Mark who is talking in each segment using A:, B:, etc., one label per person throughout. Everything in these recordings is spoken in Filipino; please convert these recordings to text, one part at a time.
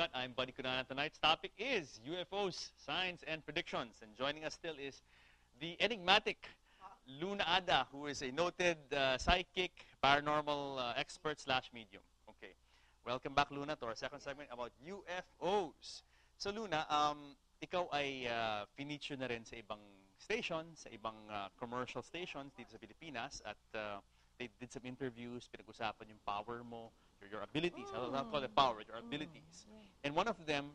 A: Uncut. I'm Buddy Kunana. Tonight's topic is UFOs, science, and predictions. And joining us still is the enigmatic Luna Ada, who is a noted psychic, paranormal expert / medium. Okay. Welcome back, Luna, to our second segment about UFOs. So, Luna, ikaw ay feature na rin sa ibang station, sa ibang commercial stations dito sa Pilipinas at they did some interviews, pinag-usapan yung power mo, your abilities. I'll not call it power, your abilities. And one of them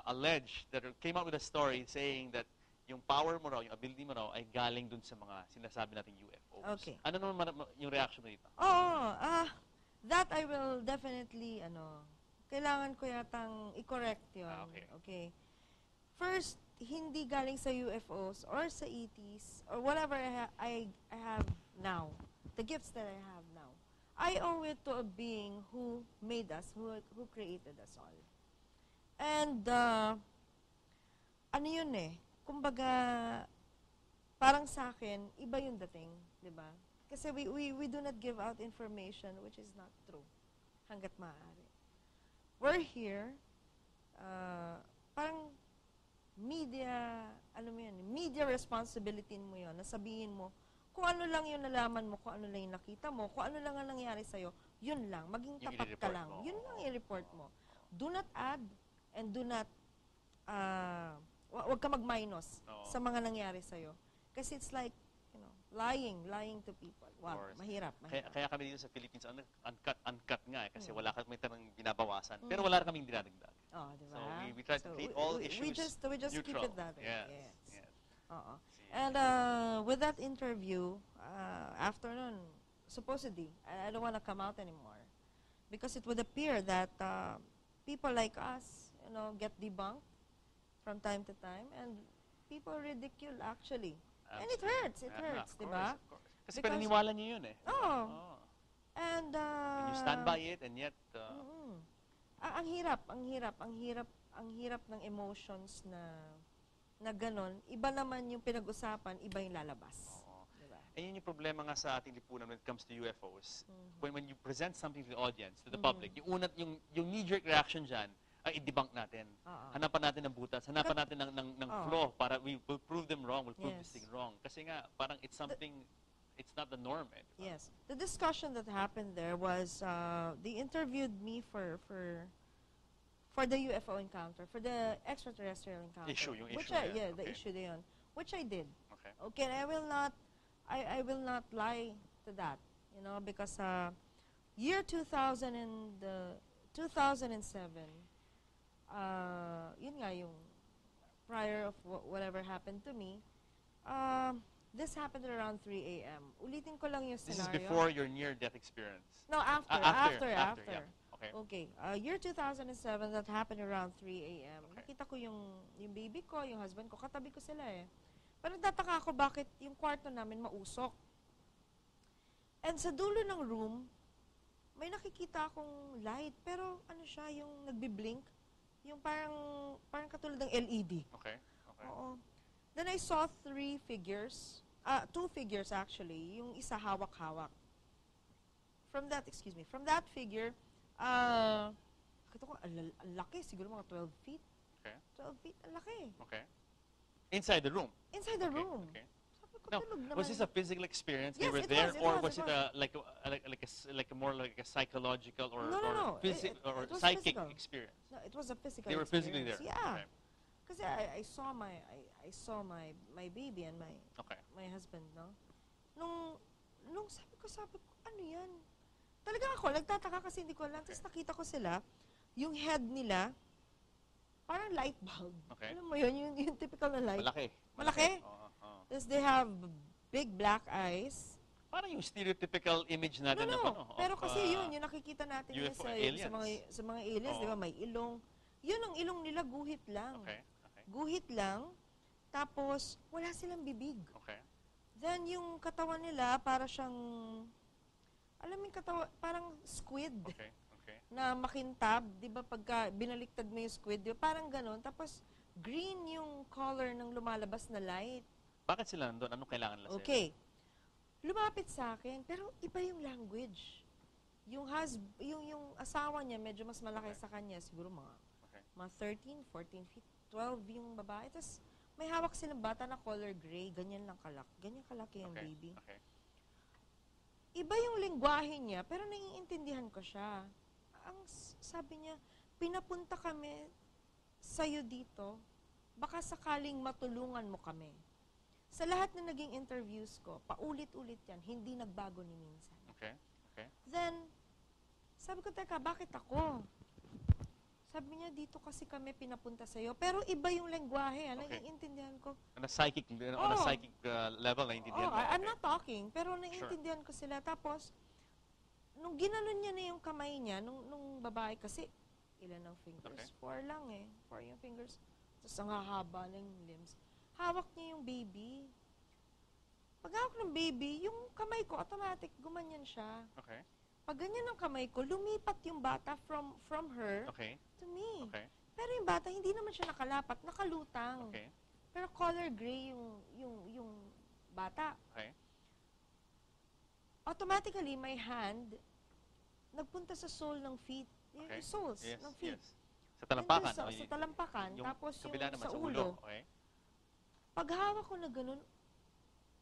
A: alleged that came out with a story saying that yung power mo raw, yung ability mo raw, ay galing dun sa mga sinasabi nating UFOs.
B: Okay.
A: Ano naman yung reaction mo dito?
B: That I will definitely, kailangan ko yatang i-correct yun. Okay. First, hindi galing sa UFOs or sa ETs or whatever I have now, the gifts that I have now. I owe it to a being who made us, who created us all. And, ano yun kumbaga, parang sa akin, iba yung dating, di ba? Kasi we do not give out information which is not true, hanggat maaari. We're here, parang media, alam mo yun, media responsibility mo yun, nasabihin mo, kung ano lang yung nalaman mo, kung ano lang yung nakita mo, kung ano lang ang nangyari sa'yo, yun lang, maging tapat ka lang. Yun lang i-report mo. Do not add and do not, wag ka mag-minus sa mga nangyari sa'yo. Kasi it's like, lying to people. Wow, mahirap.
A: Kaya kami dito sa Philippines, uncut nga kasi wala kami tanong binabawasan. Pero wala kaming dinadagdag.
B: Oh, diba?
A: So we try to treat all issues
B: we just
A: neutral.
B: Keep it that way.
A: Yes.
B: And with that interview, after nun, supposedly, I don't want to come out anymore because it would appear that people like us, get debunked from time to time, and people ridicule actually. And it hurts. It hurts, di ba?
A: Kasi paniniwala niyo yun
B: And
A: you stand by it, and yet
B: ang hirap ng emotions na ganon. Iba naman yung pinag-usapan, iba yung lalabas. Diba?
A: And yun yung problema nga sa ating lipunan when it comes to UFOs. When you present something to the audience, to the public, yung knee-jerk reaction dyan, ay i-debunk natin. Hanapan natin ng butas, hanapan natin ng flaw para we will prove them wrong, we'll prove this thing wrong. Kasi nga, parang it's something, it's not the norm.
B: Yes. The discussion that happened there was, they interviewed me for the UFO encounter, for the extraterrestrial encounter.
A: Yung issue.
B: The issue na yun, which I did.
A: Okay.
B: And I will not lie to that, because year 2007, yun nga yung prior of whatever happened to me, this happened around 3 a.m. Ulitin ko lang yung scenario.
A: This is before your near-death experience?
B: No, after.
A: Yeah.
B: Okay. Year 2007, that happened around 3 a.m. Nakita ko yung baby ko, yung husband ko, katabi ko sila Pero nagtataka ako bakit yung kwarto namin mausok. And sa dulo ng room, may nakikita akong light, pero ano siya, yung nagbi-blink, yung parang katulad ng LED.
A: Okay.
B: Oo. Then I saw 3 figures, 2 figures actually, yung isa hawak-hawak. From that figure, nakita ko, ang laki, siguro mga 12 feet.
A: Okay.
B: 12 feet, ang laki.
A: Okay. Inside the room?
B: Inside the room.
A: Okay.
B: Now,
A: was this a physical experience?
B: Yes,
A: they were
B: it
A: there,
B: was,
A: was it more like a psychological or psychic
B: physical
A: experience?
B: No, it was a physical.
A: They were physically there.
B: Yeah. Because I saw my baby and my husband, no. Nung sabi ko, ano yan? Talaga ako, nagtataka kasi hindi ko alam. Tapos nakita ko sila, yung head nila, parang light bulb.
A: Okay.
B: Alam mo yun, yung typical na light.
A: Malaki?
B: Tapos they have big black eyes.
A: Parang yung stereotypical image natin
B: pero kasi yung nakikita natin
A: UFO
B: sa mga aliens, di ba, may ilong. Yun ang ilong nila, guhit lang.
A: Okay.
B: Guhit lang, tapos wala silang bibig.
A: Okay.
B: Then yung katawan nila, para siyang, alam mo yung katawan, parang squid.
A: Okay.
B: Na makintab, di ba, pagka binaliktad mo yung squid, di ba, parang ganon. Tapos green yung color ng lumalabas na light.
A: Bakit sila nandun? Anong kailangan nila sa'yo?
B: Okay. Lumapit sa akin, pero iba yung language. Yung asawa niya, medyo mas malaki sa kanya, siguro mga mga 13, 14 feet, 12 yung babae. Tapos may hawak silang bata na color gray, ganyan kalaki yung baby.
A: Okay.
B: Iba yung lengguwahe niya, pero naiintindihan ko siya. Ang sabi niya, pinapunta kami sa'yo dito, baka sakaling matulungan mo kami. Sa lahat na naging interviews ko, paulit-ulit yan, hindi nagbago ni minsan.
A: Okay.
B: Then, sabi ko, teka, bakit ako? Sabi niya, dito kasi kami pinapunta sa'yo. Pero iba yung lengguwahe, naiintindihan ko.
A: On a psychic level, naiintindihan mo.
B: I'm not talking, pero naiintindihan ko sila. Tapos, nung ginanon niya na yung kamay niya, nung babae, kasi ilan ang fingers? 4 lang eh. 4 yung fingers. Tapos ang hahaba ng limbs. Hawak niya yung baby. Pag hawak ng baby, yung kamay ko, automatic, gumanyan siya.
A: Okay.
B: Pag ganyan ang kamay ko, lumipat yung bata from her to me.
A: Okay.
B: Pero yung bata, hindi naman siya nakalapat, nakalutang.
A: Okay.
B: Pero color gray yung bata.
A: Okay.
B: Automatically, my hand, nagpunta sa sole ng feet. Yung soles ng feet.
A: Yes. Sa talampakan.
B: Sa talampakan, tapos yung
A: naman,
B: sa ulo.
A: Okay.
B: Pag hawak ko na ganun,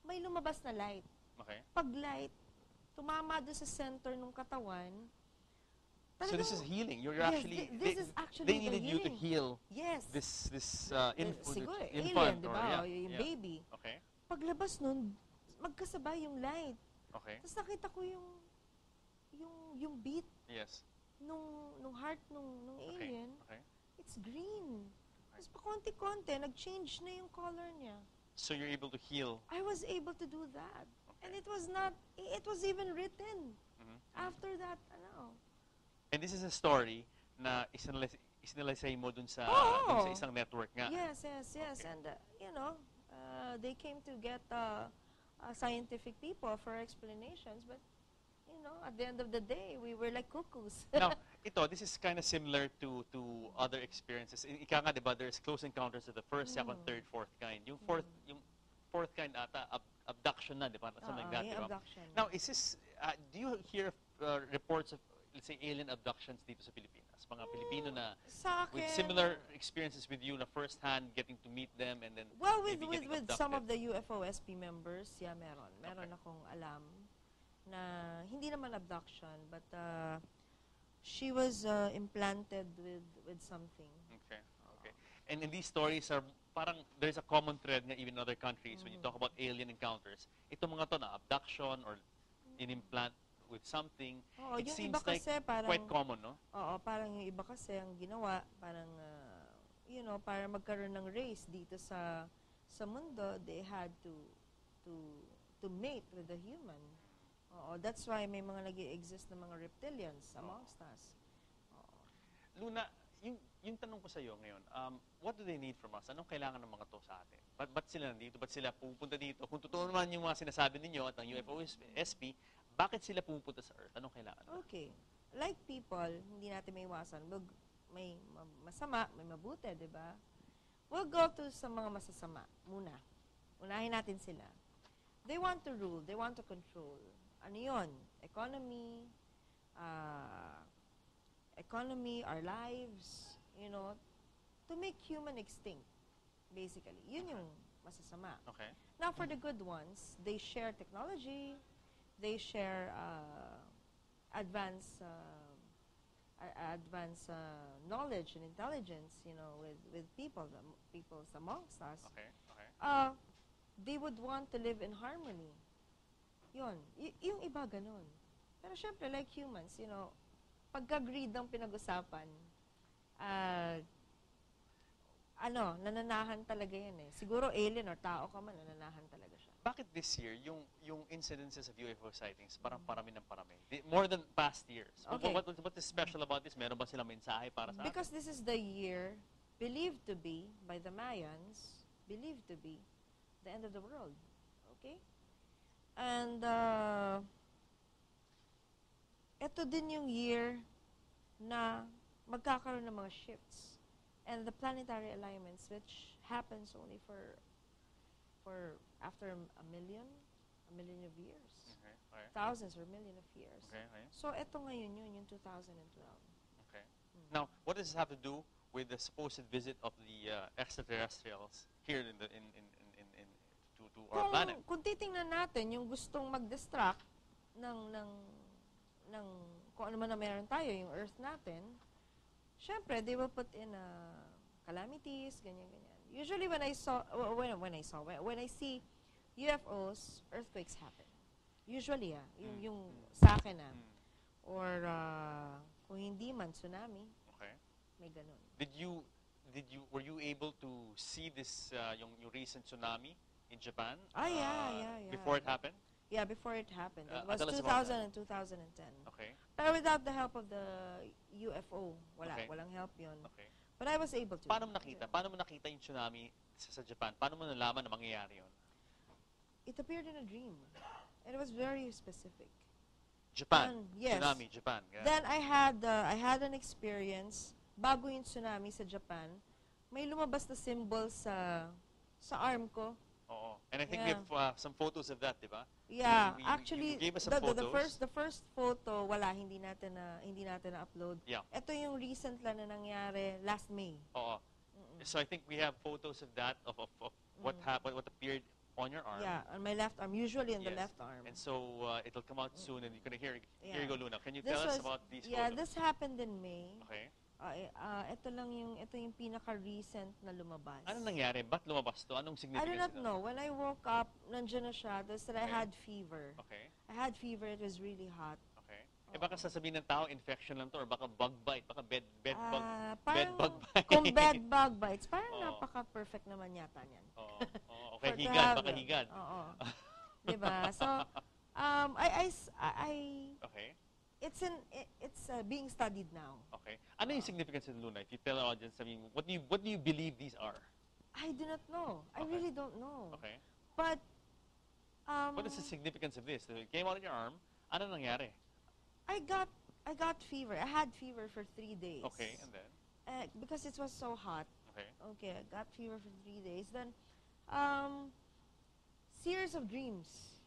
B: may lumabas na light.
A: Okay.
B: Pag light, tumama doon sa center ng katawan.
A: So this is healing. You're
B: yes,
A: actually
B: this is actually
A: they needed you to heal.
B: Yes.
A: This
B: Siguro,
A: infant
B: alien, di
A: or
B: ba? Yung baby.
A: Okay.
B: Paglabas nun, magkasabay yung light.
A: Okay.
B: Tapos nakita ko yung beat
A: Yes.
B: nung heart nung alien.
A: Okay.
B: It's green. Tapos pa konti-konti, nag-change na yung color niya.
A: So you're able to heal.
B: I was able to do that. And it was even written. After that,
A: And this is a story na isinalisay mo dun sa isang network nga.
B: Yes.
A: Okay.
B: And, they came to get scientific people for explanations. But, at the end of the day, we were like cuckoos.
A: Now, this is kind of similar to other experiences. Ika nga, di ba, there's close encounters of the first, second, third, fourth kind. Yung fourth kind ata, abduction na, di ba?
B: Abduction.
A: Now, is this, do you hear reports of, let's say, alien abductions dito sa Pilipinas? Mga Pilipino na with similar experiences with you na first-hand, getting to meet them, and then
B: well,
A: maybe getting
B: with
A: abducted.
B: some of the UFOSP members, meron. Meron akong alam na hindi naman abduction, but she was implanted with something.
A: Okay. And these stories are parang there's a common thread nga even in other countries when you talk about alien encounters. Ito mga to na abduction or in-implant with something, it seems like
B: parang,
A: quite common, no?
B: Oo, parang yung iba kasi ang ginawa, parang, para magkaroon ng race dito sa mundo, they had to mate with the human. Oo, that's why may mga nag-i-exist na mga reptilians amongst us. Oo.
A: Luna, yung tanong ko sa iyo ngayon, what do they need from us? Anong kailangan ng mga to sa atin? Ba't sila nandito? Ba't sila pupunta dito? Kung totoo naman yung mga sinasabi ninyo at ang UFOSP, bakit sila pupunta sa Earth? Anong kailangan?
B: Okay. Like people, hindi natin may iwasan. May masama, may mabuti, di ba? We'll go to sa mga masasama muna. Unahin natin sila. They want to rule. They want to control. Ano yun? Economy, our lives, to make human extinct, basically. Yun yung masasama.
A: Okay.
B: Now, for the good ones, they share technology, they share advanced knowledge and intelligence, with peoples amongst us.
A: Okay.
B: They would want to live in harmony. Yun. Yung iba ganun. Pero syempre, like humans, pagka-greed ang pinag-usapan, nananahan talaga yan eh. Siguro alien or tao ka man, nananahan talaga siya.
A: Bakit this year, yung incidences of UFO sightings, parang parami ng parami? More than past years.
B: Okay.
A: What is special about this? Meron ba silang mensahe para sa atin?
B: Because this is the year believed to be, by the Mayans, believed to be the end of the world. Okay? And, ito din yung year na magkakaroon ng mga shifts. And the planetary alignments, which happens only for after a million of years.
A: Okay.
B: Thousands or million of years.
A: Okay.
B: So, ito ngayon yung 2012.
A: Okay. Now, what does this have to do with the supposed visit of the extraterrestrials here to our planet.
B: Kung titingnan natin yung gustong mag-distract ng kung ano man na meron tayo, yung Earth natin, syempre, they will put in calamities, ganyan-ganyan. Usually when I see UFOs, earthquakes happen. Usually, yung sa akin or kung hindi man, tsunami, may ganun.
A: Were you able to see this, yung recent tsunami in Japan?
B: Yeah.
A: Before it happened?
B: Yeah, before it happened. It was
A: tell us
B: 2000 and 2010.
A: Okay.
B: Pero without the help of the UFO,
A: Okay.
B: walang help yun.
A: Okay.
B: But I was able to.
A: Paano mo nakita yung tsunami sa Japan? Paano mo nalaman na mangyayari yun?
B: It appeared in a dream. And it was very specific.
A: Japan.
B: Yes.
A: Tsunami, Japan. Yeah.
B: Then I had an experience bago yung tsunami sa Japan. May lumabas na symbol sa arm ko.
A: Oo. And I think we have some photos of that, di ba?
B: Yeah,
A: You
B: actually
A: gave us some photos.
B: the first photo hindi natin na upload.
A: Yeah.
B: Ito yung recent lang na nangyari last May.
A: Oo. So I think we have photos of that of what happened, what appeared on your arm.
B: Yeah, on my left arm, usually on the
A: Yes.
B: left arm.
A: And so it'll come out soon, and you're gonna hear
B: Yeah.
A: you go, Luna. Can you
B: This
A: tell us
B: was-
A: about these
B: Yeah,
A: photos?
B: this happened in May.
A: Okay.
B: Ito yung pinaka-recent na lumabas.
A: Ano nangyari? Ba't lumabas to? Anong
B: I
A: significance?
B: do not
A: nito?
B: know. When I woke up, nandiyan na siya. Tapos I
A: Okay.
B: had fever.
A: Okay.
B: I had fever. It was really hot.
A: Okay. Baka sasabihin ng tao, infection lang to, or baka bug bite, baka bed bug
B: Parang,
A: bug bite.
B: kung bed bug bites, parang
A: Oo.
B: napaka-perfect naman yata niyan.
A: Oo. Okay,
B: For to
A: higad,
B: have
A: baka
B: them.
A: higad.
B: Oo. Diba? So,
A: Okay.
B: it's being studied now.
A: Okay. Ano yung significance of Luna? If you tell our audience, I mean, what do you believe these are?
B: I do not know. I
A: Okay.
B: really don't know.
A: Okay.
B: But,
A: What is the significance of this? It came out of your arm. Ano nangyari?
B: I got fever. I had fever for 3 days.
A: Okay, and then?
B: Because it was so hot.
A: Okay.
B: Okay, I got fever for 3 days. Then, series of dreams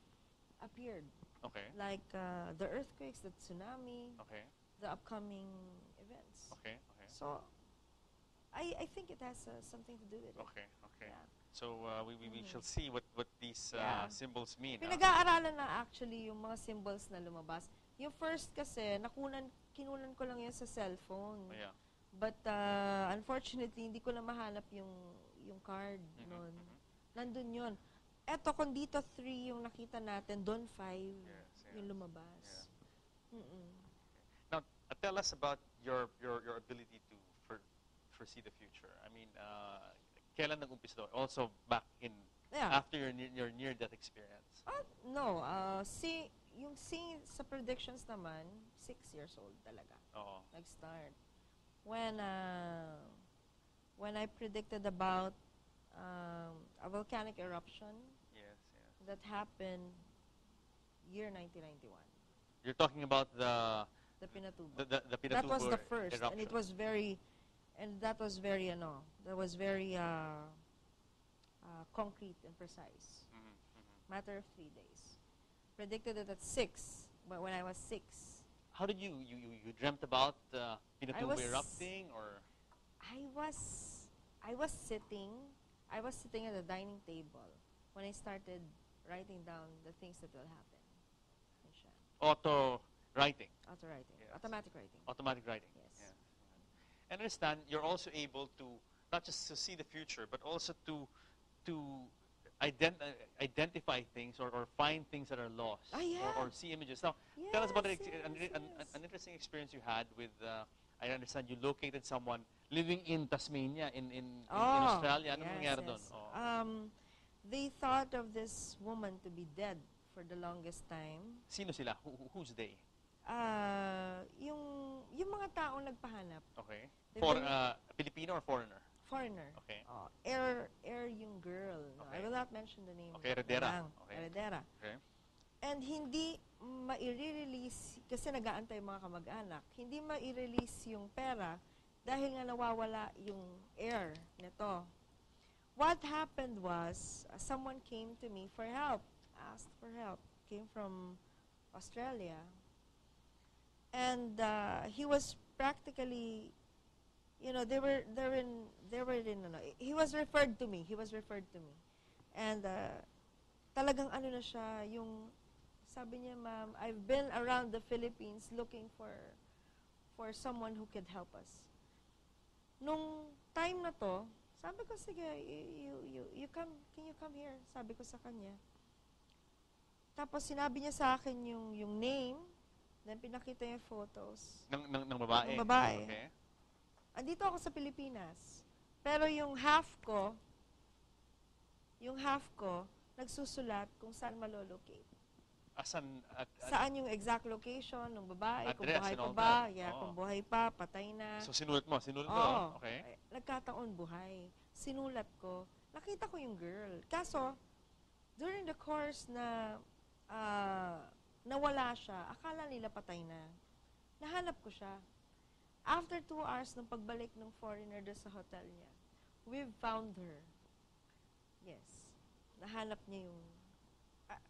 B: appeared.
A: Okay.
B: Like the earthquakes, the tsunami,
A: Okay.
B: the upcoming events.
A: Okay. Okay.
B: So, I think it has something to do with it.
A: Okay. Okay.
B: Yeah.
A: So we shall see what these
B: Yeah.
A: symbols mean.
B: Pinag-aaralan na actually yung mga symbols na lumabas. Yung first kasi, kinunan ko lang yan sa cellphone.
A: Oh, yeah.
B: But unfortunately, hindi ko na mahanap yung card noon. Nandun yun. Eto, kung dito 3 yung nakita natin, doon 5
A: Yes,
B: yung lumabas.
A: Now, tell us about your ability to foresee the future. I mean, kailan nag-umpisa to? Also back in
B: Yeah.
A: after your near-death experience.
B: No, yung sa predictions naman, 6 years old talaga.
A: Oo.
B: Nag-start. When I predicted about a volcanic eruption
A: Yes, yes.
B: that happened year 1991.
A: You're talking about the
B: Pinatubo.
A: the Pinatubo
B: That was the first,
A: eruption.
B: and that was very concrete and precise.
A: Mhm, mhm.
B: Matter of 3 days. Predicted it at 6, but when I was 6,
A: How did you dreamt about Pinatubo
B: was-
A: erupting, or
B: I was sitting at the dining table when I started writing down the things that will happen. Yun siya.
A: auto writing,
B: Auto writing,
A: Yes.
B: automatic writing.
A: automatic writing?
B: Yes.
A: Yeah. And understand, you're also able to not just to see the future, but also to identify things or find things that are lost,
B: Yeah.
A: or see images. Now, tell us about
B: Yes,
A: an interesting experience you had with. I understand you located someone living in Tasmania in Australia. Ano nangyari doon? Oh.
B: They thought of this woman to be dead for the longest time.
A: Sino sila? Who's they?
B: Yung mga taong nagpahanap,
A: Okay.
B: They've
A: For
B: been-
A: Filipino or foreigner?
B: foreigner.
A: Okay.
B: Air yung girl. No? I
A: Okay.
B: will not mention the name.
A: Okay,
B: na
A: Heredera.
B: lang.
A: Okay.
B: Heredera.
A: Okay.
B: And hindi mai-release, kasi nag-aantay yung mga kamag-anak, hindi mai-release yung pera dahil nga nawawala yung heir nito. What happened was, someone came to me for help, asked for help, came from Australia. And he was practically you know, they were in, ano, he was referred to me. He was referred to me. And talagang ano na siya, yung, sabi niya, ma'am, I've been around the Philippines looking for someone who could help us. Nung time na to, sabi ko, sige, you come, can you come here? Sabi ko sa kanya. Tapos sinabi niya sa akin yung name, then pinakita yung photos.
A: Ng babae?
B: Ng babae.
A: Okay.
B: Andito ako sa Pilipinas. Pero yung half ko, nagsusulat kung saan malolocate. Saan yung exact location ng babae, kung buhay pa ba, kung buhay pa, patay na.
A: So sinulat mo? Okay.
B: Nagkataon buhay. Sinulat ko. Nakita ko yung girl. Kaso, during the course na nawala siya, akala nila patay na. Nahanap ko siya. After 2 hours ng pagbalik ng foreigner doon sa hotel niya, we've found her. Yes. Nahanap niya yung...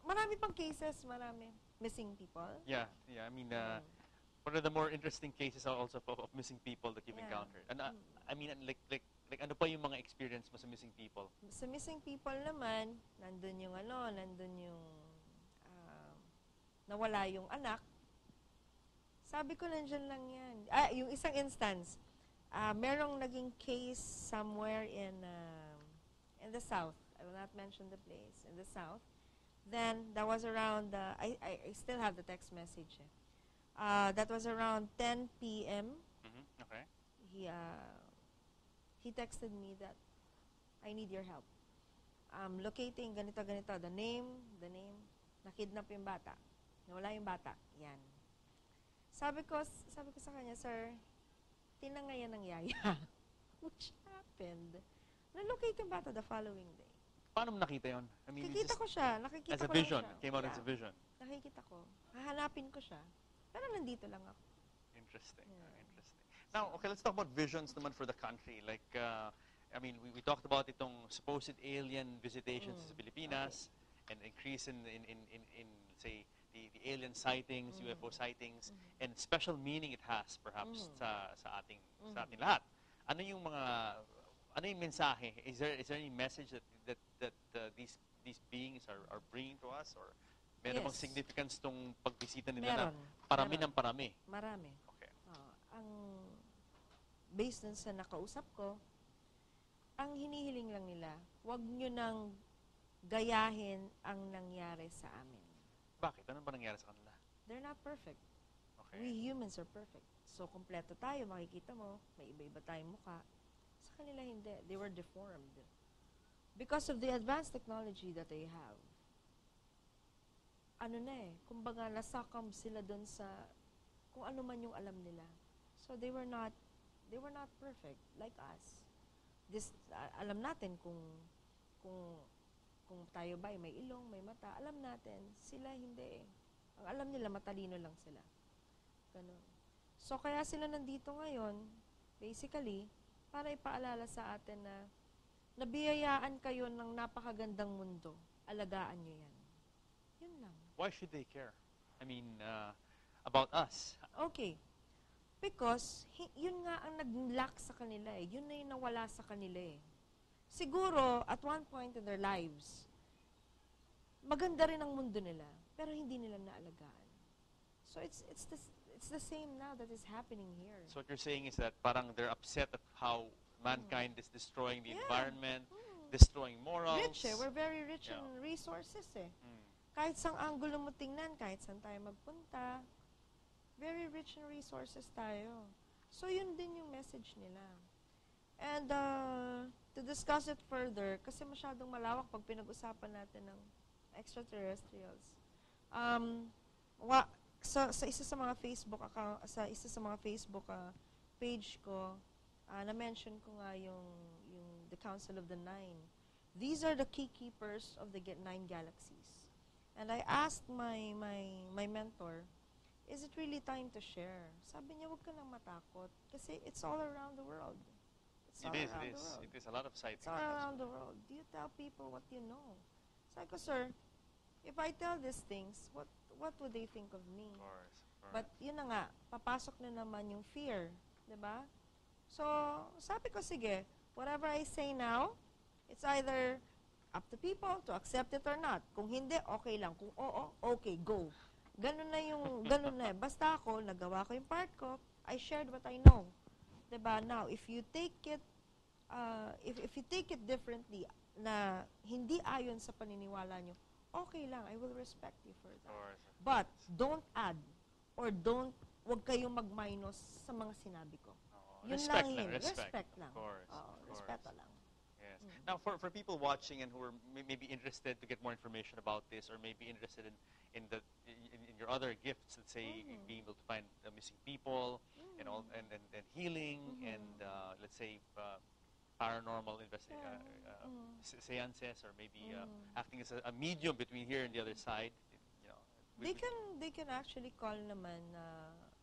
B: marami pang cases, marami. Missing people.
A: Yeah. I mean, one of the more interesting cases also of missing people that you've encountered. And I mean, like ano pa yung mga experience mo sa missing people?
B: Sa missing people naman, nandun yung nawala yung anak. Sabi ko, nandyan lang yan. Yung isang instance, merong naging case somewhere in the South. I will not mention the place. In the South. Then, that was around, I still have the text message. That was around 10 p.m.
A: Mm-hmm. Okay.
B: He texted me that, I need your help. Locating, ganito, the name, nakidnap yung bata. Nawala yung bata. Yan. Sabi ko sa kanya, sir, tinangayan ng yaya. Which happened. Na-locate yung bata the following day.
A: Paano mo nakita yun? I mean,
B: nakikita ko siya.
A: As a vision. It came out as a vision.
B: Nakikita ko. Hahanapin ko siya. Pero nandito lang ako.
A: Interesting. Interesting. Now, okay, let's talk about visions naman for the country. Like, I mean, we talked about itong supposed alien visitations sa Pilipinas and increase in say, the alien sightings, UFO sightings, and special meaning it has, perhaps, sa ating lahat. Ano yung mensahe? Is there any message that these beings are bringing to us, or meron bang significance tong pagbisita nila na parami ng parami?
B: Marami.
A: Okay.
B: Based dun sa nakausap ko, ang hinihiling lang nila, wag nyo nang gayahin ang nangyari sa amin.
A: Bakit? Ano ba nangyari sa kanila?
B: They're not perfect.
A: Okay.
B: We humans are perfect. So, kompleto tayo, makikita mo, may iba-iba tayong mukha. Sa kanila hindi. They were deformed. Because of the advanced technology that they have. Kumbaga, nasakam sila dun sa, kung ano man yung alam nila. So, they were not perfect like us. Alam natin kung tayo ba ay may ilong, may mata, alam natin, sila hindi. Ang alam nila, matalino lang sila. Ganun. So, kaya sila nandito ngayon, basically, para ipaalala sa atin na nabiyayaan kayo ng napakagandang mundo. Alagaan nyo yan. Yun lang.
A: Why should they care? I mean, about us.
B: Okay. Because, yun nga ang nag-lack sa kanila eh. Yun na yung nawala sa kanila eh. Siguro, at one point in their lives, maganda rin ang mundo nila, pero hindi nila naalagaan. So it's the same now that is happening here.
A: So what you're saying is that parang they're upset at how mankind is destroying the environment, destroying morals.
B: Rich eh. We're very rich in resources eh. Kahit sang angulo mo tingnan, kahit saan tayo magpunta, very rich in resources tayo. So yun din yung message nila. And to discuss it further, kasi masyadong malawak pag pinag-usapan natin ng extraterrestrials. Sa isa sa mga Facebook account, sa isa sa mga Facebook page ko, na-mention ko nga yung the Council of the Nine. These are the key keepers of the 9 galaxies. And I asked my mentor, is it really time to share? Sabi niya, huwag ka nang matakot kasi it's all around the world.
A: It is a lot of sightings.
B: It's all around the world. Do you tell people what you know? Sabi ko, sir, if I tell these things, what would they think of me?
A: Of course.
B: But yun na nga, papasok na naman yung fear, 'di ba? So, sabi ko, sige, whatever I say now, it's either up to people to accept it or not. Kung hindi, okay lang. Kung oo, okay, go. Ganun na eh. Basta ako, nagawa ko yung part ko, I shared what I know. Diba? Now, if you take it, if you take it differently, na hindi ayon sa paniniwala nyo, okay lang, I will respect you for that. But, don't add, or wag kayong mag-minus sa mga sinabi ko. Yun
A: Respect
B: lang
A: lang,
B: yun.
A: respect.
B: Respect lang.
A: Of course,
B: Oo,
A: of
B: respeto
A: course.
B: lang.
A: Yes. Now, for people watching and who are maybe interested to get more information about this, or maybe interested in your other gifts, let's say being able to find missing people, and all, and healing, and let's say paranormal seances, or maybe acting as a medium between here and the other side. You know,
B: They can actually call naman.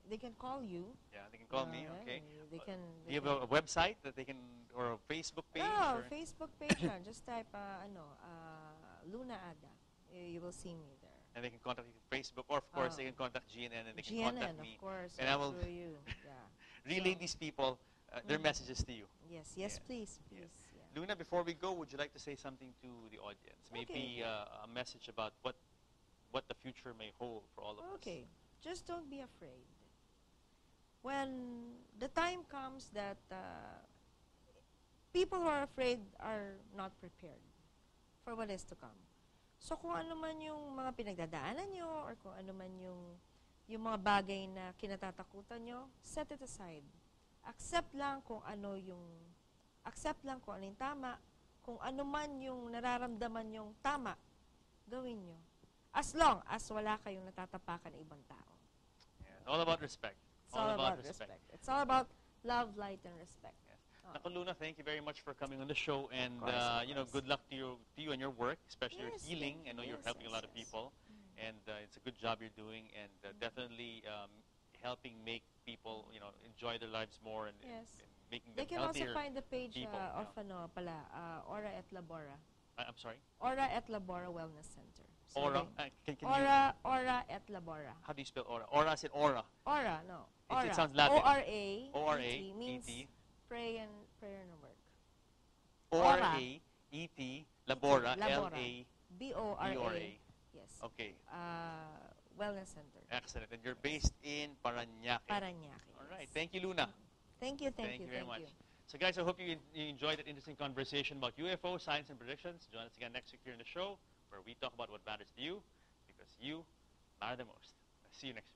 B: They can call you.
A: Yeah, they can call me. Okay.
B: They can.
A: Do you have a website that they can, or a Facebook page?
B: No,
A: or?
B: Facebook page yan. Just type Luna Ada. You will see me there.
A: And they can contact you through Facebook, or of course they can contact GNN, and they can contact me.
B: Of course.
A: And I will
B: through you. Yeah.
A: relay these people their messages to you.
B: Yes, please.
A: Yes.
B: Yeah.
A: Luna, before we go, would you like to say something to the audience? Maybe a message about what the future may hold for all of us.
B: Okay. Just don't be afraid. When the time comes that people who are afraid are not prepared for what is to come. So kung ano man yung mga pinagdadaanan nyo, or kung ano man yung mga bagay na kinatatakutan nyo, set it aside. Accept lang kung ano yung tama, kung ano man yung nararamdaman yung tama, gawin nyo. As long as wala kayong natatapakan ng ibang tao.
A: Yeah, it's all about respect.
B: It's all about respect. It's all about love, light, and respect.
A: Yes. Naku, Luna, thank you very much for coming on the show, and good luck to you and your work, especially your healing. I know you're helping a lot of people, and it's a good job you're doing, and definitely helping make people enjoy their lives more, and making them
B: They can
A: healthier.
B: also find the page
A: people,
B: of Aura et Labora.
A: I'm sorry.
B: Aura et Labora Wellness Center. So
A: Aura. Can
B: Aura et Labora.
A: How do you spell aura? Aura is it aura?
B: Aura, no. Aura.
A: It sounds Latin.
B: O-R-A.
A: O-R-A.
B: means
A: E-T.
B: prayer and work.
A: O-R-A-E-T. Labora. L-A.
B: B-O-R-A. Yes.
A: Okay.
B: Wellness Center.
A: Excellent. And you're based in Parañaque.
B: Parañaque.
A: All right. Thank you, Luna.
B: Thank you
A: very much. So, guys, I hope you enjoyed that interesting conversation about UFO, science, and predictions. Join us again next week here in the show, where we talk about what matters to you, because you matter the most. See you next week.